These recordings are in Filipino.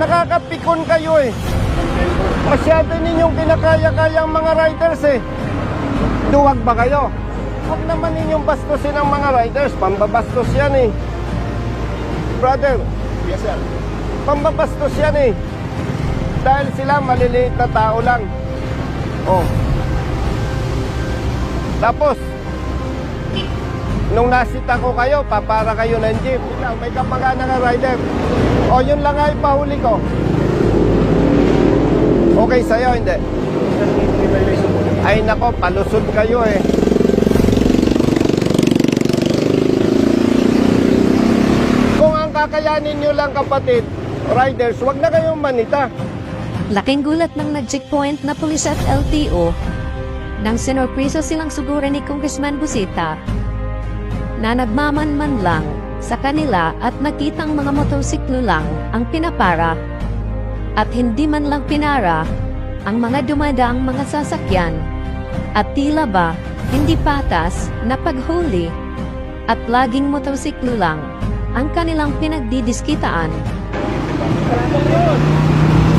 Nakakapikon kayo eh. Masyado ninyong kinakaya-kayang mga riders eh. Duwag ba kayo? Huwag naman ninyong bastusin ang mga riders. Pambabastos yan eh. Brother. Yes, sir. Pambabastos yan eh. Dahil sila maliliit na tao lang. Oh. Tapos, nung nasita ko kayo, papara kayo ng jeep. May kapagana nga rider. O, yun lang ay pahuli ko. Okay sa'yo, hindi? Ay nako, palusod kayo eh. Kung ang kakayanin nyo lang kapatid, riders, wag na kayong manita. Laking gulat ng nag-checkpoint na pulis at LTO nang sinorpriso silang sugura ni Congressman Busita na nagmamanman lang sa kanila at nakitang mga motorsiklo lang ang pinapara at hindi man lang pinara ang mga dumadaang mga sasakyan at tila ba hindi patas na paghuli at laging motorsiklo lang ang kanilang pinagdidiskitaan.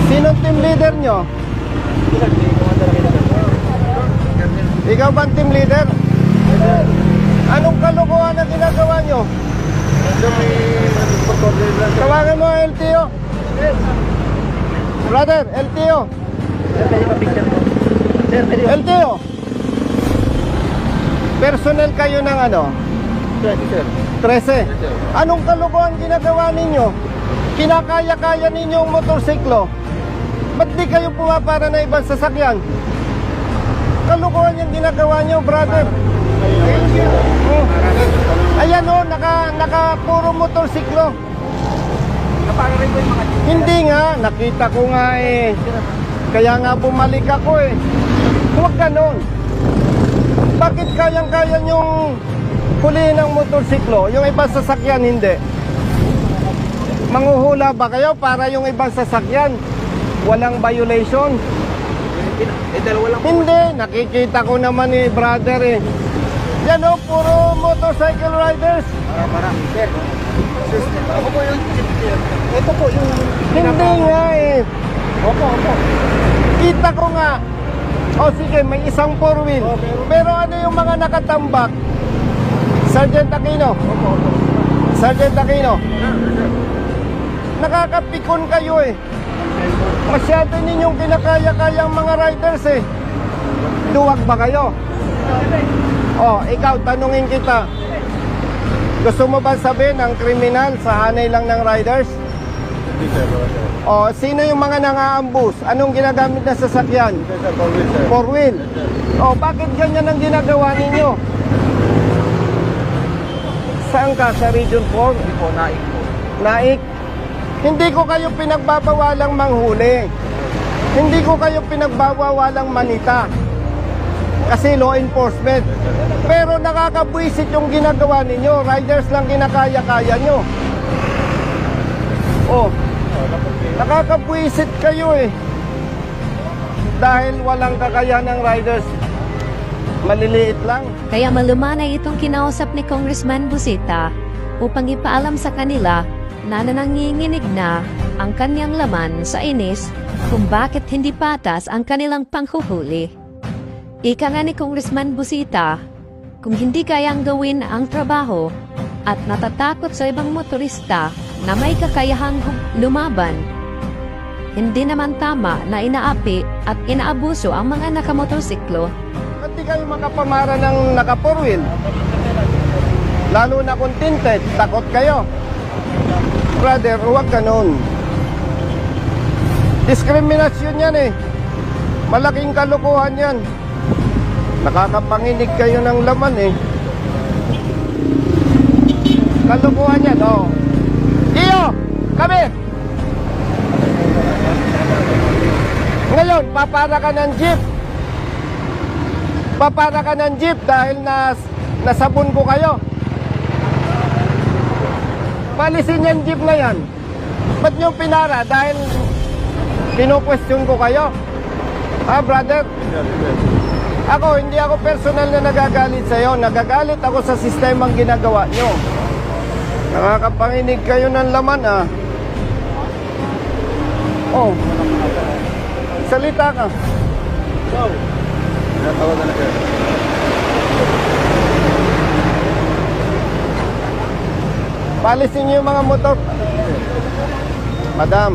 Sinong team leader nyo? Ikaw ba ang team leader? Anong kalokohan na ginagawa nyo? Tawagan mo ang LTO. Brother, LTO. LTO. Personnel kayo ng ano? 13. Anong kalokohan ginagawa ninyo? Kinakaya-kaya ninyo ang motorsiklo. Ba't di kayo pumapara na ibang sasakyan? Kalokohan yung ginagawa nyo, brother. Oh. Ayan o, naka puro motorsiklo. Hindi nga, nakita ko nga eh. Kaya nga bumalik ako eh. Huwag ganon. Bakit kayang-kaya nyong huliin ang motorsiklo? Yung ibang sasakyan, hindi. Manghuhula ba kayo para yung ibang sasakyan walang violation? Hindi, nakikita ko naman eh, brother eh. Yan o, puro motorcycle riders. Sir. Ako po yung ito po yung Hindi nga eh. Opo. Kita ko nga. O sige, may isang four wheel. Pero ano yung mga nakatambak? Sergeant Aquino. Sergeant Aquino. Nakakapikon kayo eh. Masyado ninyong kinakaya-kayang mga riders eh. Duwag ba kayo? O, ikaw, tanungin kita. Gusto mo ba sabihin ang kriminal sa hanay lang ng riders? O, sino yung mga nangaambus? Anong ginagamit na sasakyan? Four wheel. O, bakit ganyan ang ginagawa ninyo? Saan ka? Sa Region 4? Hindi po, naik po. Naik? Hindi ko kayo pinagbabawalang manghuli. Hindi ko kayo pinagbabawalang manita. Kasi law enforcement. Pero nakakabwisit yung ginagawa ninyo. Riders lang kinakaya-kaya nyo. Oh, nakakabwisit kayo eh. Dahil walang kakayahan ng riders. Maliliit lang. Kaya malumanay itong kinausap ni Congressman Busita upang ipaalam sa kanila na nanginginig na ang kanyang laman sa inis kung bakit hindi patas ang kanilang panghuhuli. Ika nga ni Congressman Busita, kung hindi kayang gawin ang trabaho at natatakot sa ibang motorista na may kakayahang lumaban, hindi naman tama na inaapi at inaabuso ang mga nakamotorsiklo. Ba't di kayo makapamara ng naka-four wheel? Lalo na kung tinted, takot kayo. Brother, huwag ganun. Diskriminasyon yan eh. Malaking kalokohan yan. Nakakapanginig kayo ng laman eh. Kalokohan yan, oh. Iyo! Kami! Ngayon, papara ka ng jeep. Papara ka ng jeep dahil nasabon ko kayo. Palisin yung jeep na yan. Ba't nyo pinara? Dahil kino-question ko kayo. Ha, brother? Ako, hindi ako personal na nagagalit sa'yo. Nagagalit ako sa sistemang ginagawa nyo. Nakakapanginig kayo ng laman, ah. Oh. Salita ka. Go. Natawagan na sir. Palisin niyo yung mga motor. Madam,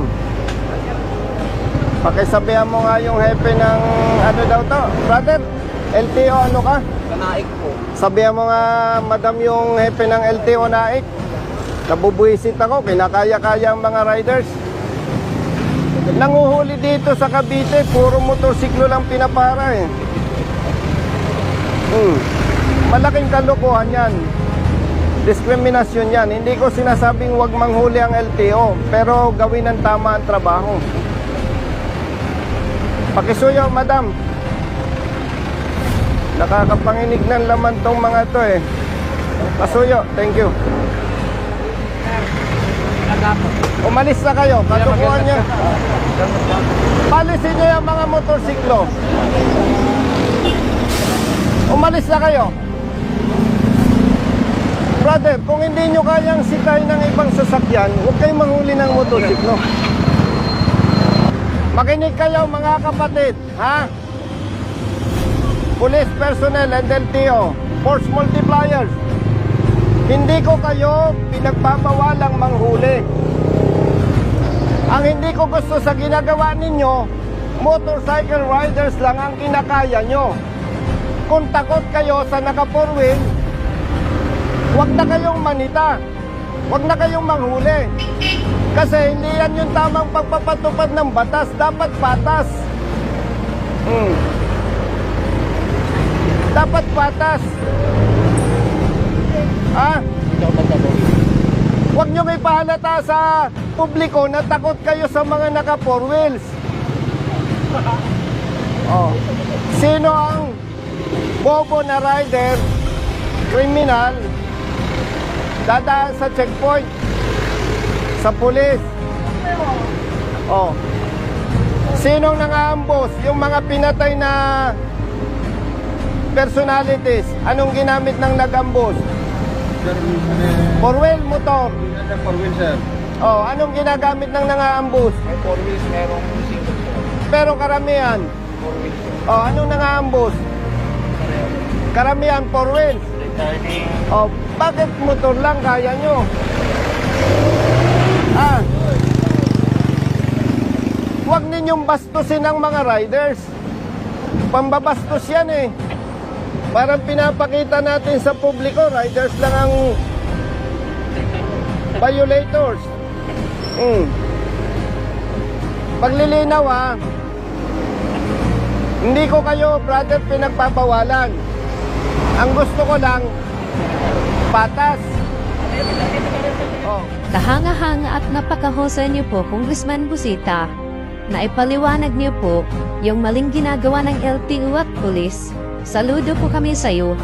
pakisabihan mo nga yung hepe ng ano daw to. Brother, LTO ano ka? Kanaik po. Sabihan mo nga, madam, yung hepe ng LTO Naik. Nabubuisit ako, kinakaya-kaya ang mga riders. Nanguhuli dito sa Cavite, puro motorsiklo lang pinapara eh. Malaking kalokohan yan. Diskriminasyon yan. Hindi ko sinasabing huwag manghuli ang LTO, pero gawin ng tama ang trabaho. Pakisuyo, madam. Nakakapanginig ng laman tong mga to eh. Pasuyo, thank you. Umalis na kayo, katukuhan niya. Palisin niyo yung mga motorsiklo. Umalis na kayo. Brother, kung hindi nyo kayang sitay ng ibang sasakyan, huwag kayong manghuli ng motorsiklo. Makinig kayo mga kapatid, ha? Police personnel and LTO, force multipliers. Hindi ko kayo pinagbabawalang manghuli. Ang hindi ko gusto sa ginagawa ninyo, motorcycle riders lang ang kinakaya nyo. Kung takot kayo sa naka-four wheel, huwag na kayong manita. Huwag na kayong manghuli. Kasi hindi yan yung tamang pagpapatupad ng batas. Dapat patas. Dapat patas. Ah? Huwag niyong ipahalata sa publiko na takot kayo sa mga naka four wheels. Oh. Sino ang bobo na rider, kriminal, dadaan sa checkpoint, sa pulis? Oh. Sinong nangaambos? Yung mga pinatay na personalities. Anong ginamit ng nag-ambos? Four wheel motor. Four wheel sir. Oh, anong ginagamit ng nangaambos? May four wheels, merong single sir. Pero karamihan. Four wheels sir. Oh, anong nangaambos? Karamihan four wheels. Returning. Oh, bakit motor lang kaya nyo? Ah. Huwag ninyong bastusin ang mga riders. Pambabastos yan eh. Parang pinapakita natin sa publiko, riders lang ang violators. Paglilinaw ha, hindi ko kayo, brother, pinagpapawalan. Ang gusto ko lang, patas. Oh. Kahanga-hanga at napakahusay niyo po, Congressman Busita, na ipaliwanag niyo po yung maling ginagawa ng LTO at pulis. Saludo po kami sa iyo.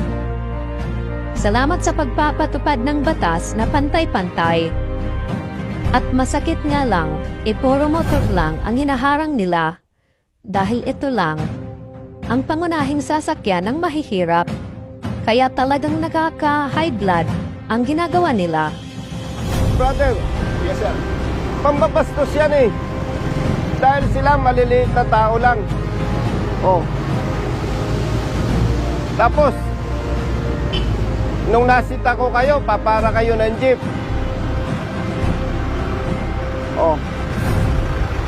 Salamat sa pagpapatupad ng batas na pantay-pantay. At masakit nga lang, puro motor lang ang hinaharang nila. Dahil ito lang, ang pangunahing sasakyan ng mahihirap. Kaya talagang nakaka-high blood ang ginagawa nila. Brother, Yes sir. pambabastos yan eh. Dahil sila maliliit na tao lang. Oh. Tapos, nung nasita ko kayo, papara kayo ng jeep. Oh.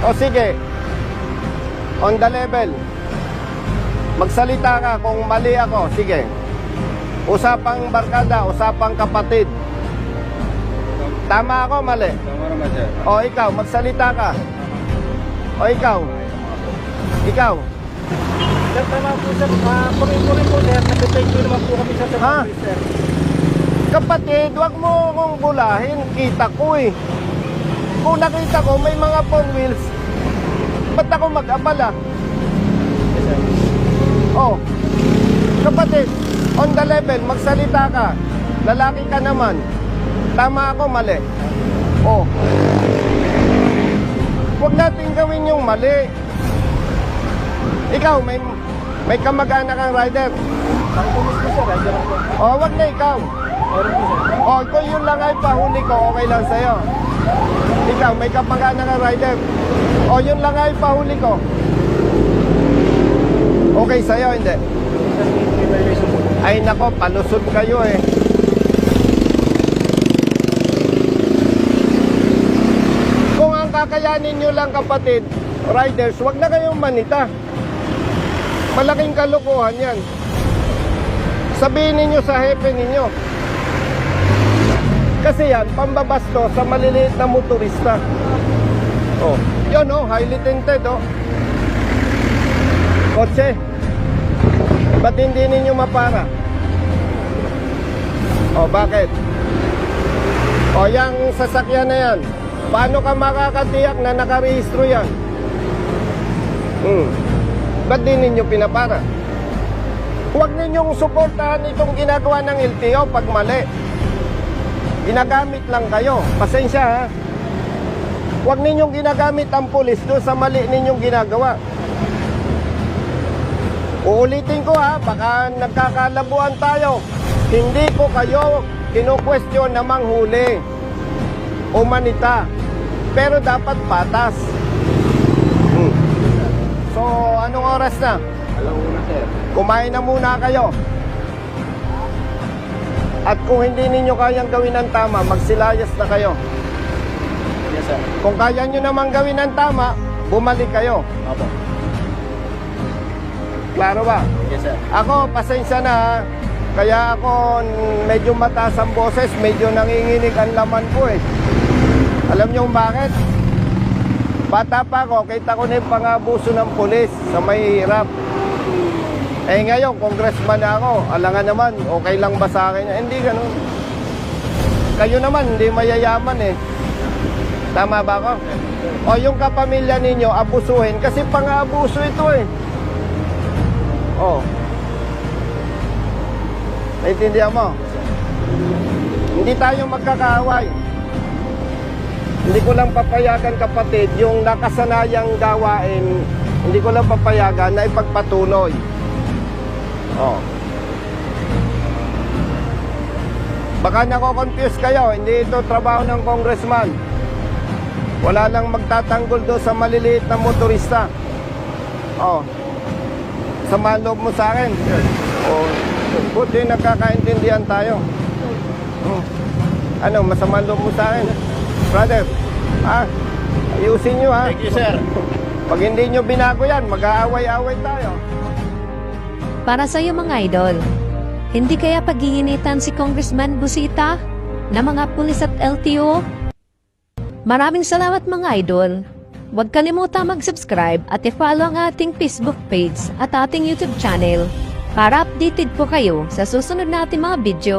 O sige. On the level. Magsalita ka kung mali ako. Sige. Usapang barkada, usapang kapatid. Tama ako, mali. Tama naman sir. O ikaw, magsalita ka. O ikaw. Ikaw. Sir, tama po sir. Puri-puri po sir. Nag-thank you naman po kami sa Ha? service sir. Kapatid, wag mo akong bulahin. Kita ko eh. Kung nakita ko may mga four wheels, ba't ako mag-abala? Yes sir. Oh. Kapatid, on the level, magsalita ka. Lalaki ka naman. Tama ako, mali. Oh. Huwag natin gawin yung mali. Ikaw, may kamag-anak kang rider. Ang pulis po sir. Rider ako. Oh, wag na ikaw. Meron po sir. Oh, kung yun lang ay pahuli ko, okay lang sa'yo. Ikaw, may kapangana ka rider. O, yun lang ay pahuli ko. Okay sa'yo, hindi? Ay nako, palusot kayo eh. Kung ang kakayanin nyo lang kapatid, riders, wag na kayong manita. Malaking kalokohan yan. Sabihin ninyo sa hepe ninyo. Kasi yan, pambabasto sa maliliit na motorista. Oh, yun oh, highly tinted oh. Kotse. Ba't hindi ninyo mapara? O, bakit? O, yung sasakyan na yan, paano ka makakatiyak na nakarehistro yan? Ba't di ninyo pinapara? Huwag ninyong suportahan itong ginagawa ng LTO pag mali. Ginagamit lang kayo. Pasensya ha. Huwag ninyong ginagamit ang pulis doon sa mali ninyong ginagawa. Uulitin ko ha, baka nagkakalabuan tayo. Hindi ko kayo kinu-question na manghuli o manita. Pero dapat patas. So, anong oras na? Alauna, sir. Kumain na muna kayo. At kung hindi ninyo kayang gawin ng tama, magsilayas na kayo. Yes, sir. Kung kaya nyo namang gawin ng tama, bumalik kayo. Opo. Klaro ba? Yes, sir. Ako, pasensya na ha. Kaya ako medyo mataas ang boses, medyo nanginginig ang laman ko eh. Alam nyo kung bakit? Bata pa ako, kita ko na yung pangabuso ng pulis sa mahihirap. Eh ngayon, congressman na ako, alangan naman, okay lang ba sa akin? Hindi ganun. Kayo naman, hindi mayayaman eh. Tama ba ako? O yung kapamilya ninyo, abusuhin, kasi pang-abuso ito eh. Oh. Naintindihan mo? Hindi tayo magkakaaway. Hindi ko lang papayagan kapatid, yung nakasanayang gawain, hindi ko lang papayagan na ipagpatuloy. Oh. Baka nako-confuse kayo, hindi ito trabaho ng congressman. Wala lang magtatanggol doon sa maliliit na motorista. Oh. Sama loob mo sa akin. Oh. Buti nagkakaintindihan tayo. Ano, masama loob mo sa akin? Brother, ayusin nyo ha. Thank you, sir. Pag hindi nyo binago yan, mag-aaway-aaway tayo. Para sa iyo mga idol, hindi kaya paghihinitan si Congressman Busita na mga pulis at LTO? Maraming salamat mga idol. Huwag kalimutan mag-subscribe at i-follow ang ating Facebook page at ating YouTube channel para updated po kayo sa susunod nating mga video.